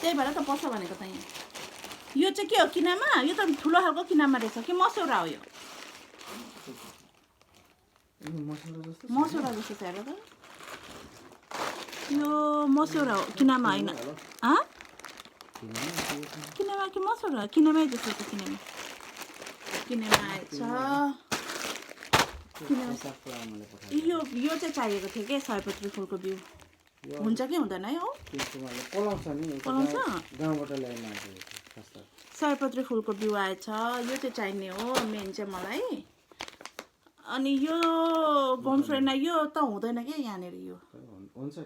त्यही भएर त पर्छ भनेको त यहाँ यो चाहिँ के हो किनामा यो त ठुलो खालको किनामा रहेछ कि मसौरा हो यो मसौरा जस्तो छ हेर त यो मसौरा हो किनामा होइन किनामा कि मसौरा किनामै जस्तो छ किनामा आएछ यो चाहिँ चाहिएको थियो कि सयपत्री फुलको बिउ हुन्छ कि हुँदैन है हो पलाउँछ सयपत्री फुलको बिउ आएछ यो चाहिँ चाहिने हो मेन चाहिँ मलाई अनि यो गर्लफ्रेन्डलाई यो त हुँदैन क्या यहाँनिर यो हुन्छ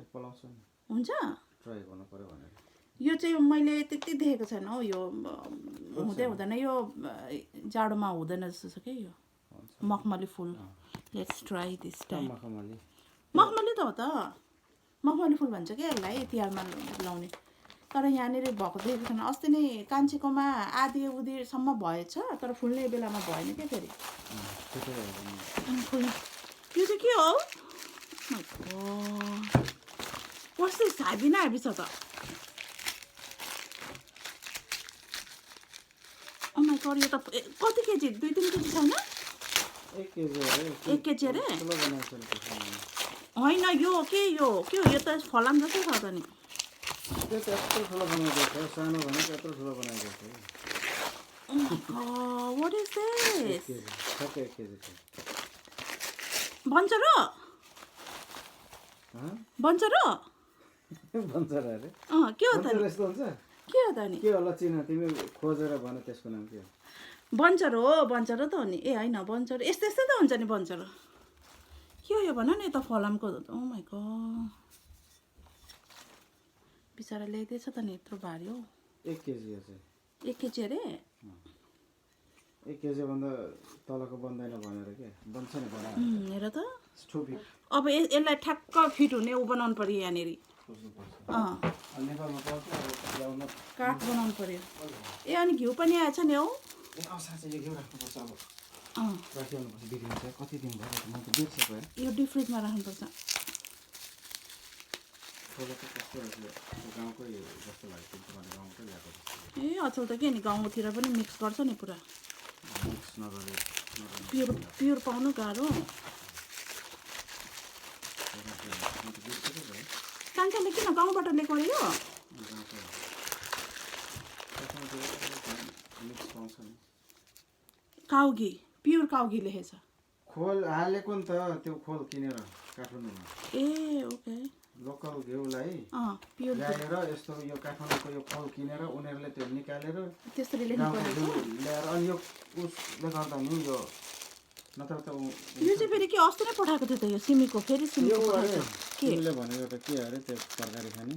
यो चाहिँ मैले त्यति देखेको छैन हौ यो हुँदैन यो जाडोमा हुँदैन जस्तो छ क्या यो मखमली फुल लेट्स ट्राई दिस टाइम मखमली त हो त मखमली फुल भन्छ क्या यसलाई तिहारमा लाउने तर यहाँनिर भएको देखेको छैन अस्ति नै कान्छीकोमा आधी उदीसम्म भएछ तर फुल्ने बेलामा भएन क्या फेरि फुल यो चाहिँ के हो कस्तो हाबी न हाबी छ त अमाइ गड यो त कति केजी 2-3 केजी छैन 1 केजी अरे होइन यो के हो यो त फलाम जस्तै छ त नि What is this? बन्चरो बन्चरो के हो त नि के होला चिना तिमी खोजेर भन त्यसको नाम के हो बन्चरो त हो नि ए हैन बन्चरो यस्तै त हुन्छ नि बन्चरो के हो यो भन न त फलामको ओ माय गॉड बिचारा ल्याइदिएछ त नि यत्रो भारी हो 1 केजी हो 1 केजी अरे 1 केजी भन्दा तलको बन्दैन भनेर के बन्छ नि बना हेर त स्टोभी अब यसलाई ठ्याक्क फिट हुने उ बनाउनु पर्यो यहाँनिर नेपालमा पाउँछ ल्याउन काठ बनाउनु पर्यो ए अनि घिउ पनि आएछ नि हौ साँच्चै यो घिउ राख्नुपर्छ अब राखिहाल्नुपर्छ बिग्रिन्छ कति दिन भयो म त बिर्सेको यो डिप फ्रिजमा राख्नुपर्छ गाउँकै जस्तो लाग्यो गाउँकै ल्याएको ए अचल त के नि गाउँतिर पनि मिक्स गर्छ नि पुरा मिक्स नगरे प्योर पाउनु गाह्रो कान्छाले किन गाउँबाट ल्याएको अरे यो काउघी प्योर काउघी लेखेछ खोल हालेको नि त त्यो खोल किनेर काठमाडौँमा ए ओके लोकल घिउलाई प्योर ल्याएर यस्तो यो काठमाडौँको यो खोल किनेर उनीहरूले त्यो निकालेर त्यसरी लेख्नु पर्यो ल्याएर अनि यो उसले गर्दा नि यो नत्र त यो चाहिँ फेरि के अस्ति नै पठाएको थियो त यो सिमीको फेरि सिमीको पठाएको के तिमीले भनेको त के अरे त्यो तरकारी खाने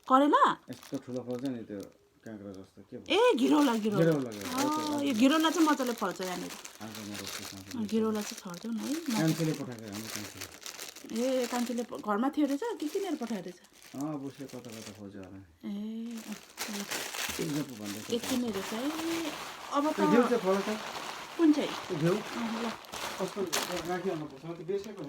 करेला यस्तो ठुलो फल्छ नि त्यो काँक्रा जस्तो के ए घिरौला यो घिरौला चाहिँ मजाले फल्छ यहाँनिर घिरौला चाहिँ छर्छौ न है कान्छीले पठाएको हाम्रो कान्छीले ए कान्छीले घरमा थियो रहेछ कि किनेर पठाएको रहेछ उसले कता कता खोज्यो होला ए भन्दै किने रहेछ है अब त घिउ चाहिँ फल्छ कुन चाहिँ घिउ ल कस्तो राखिहाल्नुपर्छ त्यो बेचेको